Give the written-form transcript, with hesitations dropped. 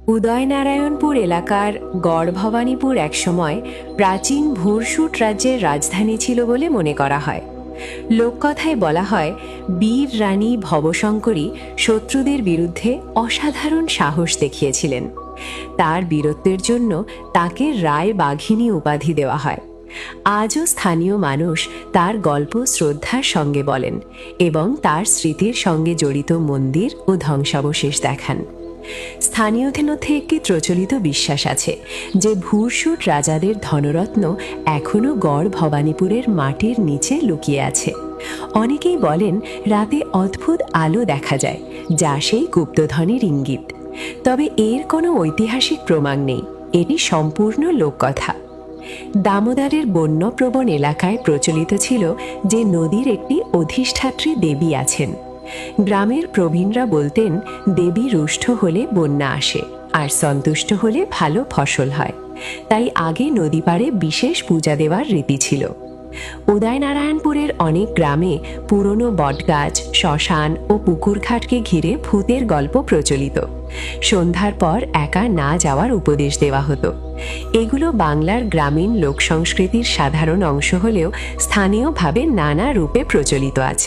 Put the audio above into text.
উদয়নারায়ণপুর এলাকার গড়ভবানীপুর একসময় প্রাচীন ভুরসুট রাজ্যের রাজধানী ছিল বলে মনে করা হয়। লোককথায় বলা হয়, বীর রানী ভবশঙ্করী শত্রুদের বিরুদ্ধে অসাধারণ সাহস দেখিয়েছিলেন। তার বীরত্বের জন্য তাকে রায় বাঘিনী উপাধি দেওয়া হয়। আজও স্থানীয় মানুষ তার গল্প শ্রদ্ধার সঙ্গে বলেন এবং তার স্মৃতির সঙ্গে জড়িত মন্দির ও ধ্বংসাবশেষ দেখান। স্থানীয়দের মধ্যে একটি প্রচলিত বিশ্বাস আছে যে ভুরসুট রাজাদের ধনরত্ন এখনও গড় ভবানীপুরের মাটির নিচে লুকিয়ে আছে। অনেকেই বলেন রাতে অদ্ভুত আলো দেখা যায়, যা সেই গুপ্তধনের ইঙ্গিত। তবে এর কোনো ঐতিহাসিক প্রমাণ নেই, এটি সম্পূর্ণ লোককথা। দামোদরের বন্যপ্রবণ এলাকায় প্রচলিত ছিল যে নদীর একটি অধিষ্ঠাত্রী দেবী আছেন। গ্রামের প্রবীণরা বলতেন, দেবী রুষ্ট হলে বন্যা আসে, আর সন্তুষ্ট হলে ভালো ফসল হয়। তাই আগে নদী পাড়ে বিশেষ পূজা দেওয়ার রীতি ছিল। উদয়নারায়ণপুরের অনেক গ্রামে পুরনো বটগাছ, শ্মশান ও পুকুরঘাটকে ঘিরে ভূতের গল্প প্রচলিত। সন্ধ্যার পর একা না যাওয়ার উপদেশ দেওয়া হতো। এগুলো বাংলার গ্রামীণ লোক সংস্কৃতির সাধারণ অংশ হলেও স্থানীয়ভাবে নানা রূপে প্রচলিত আছে।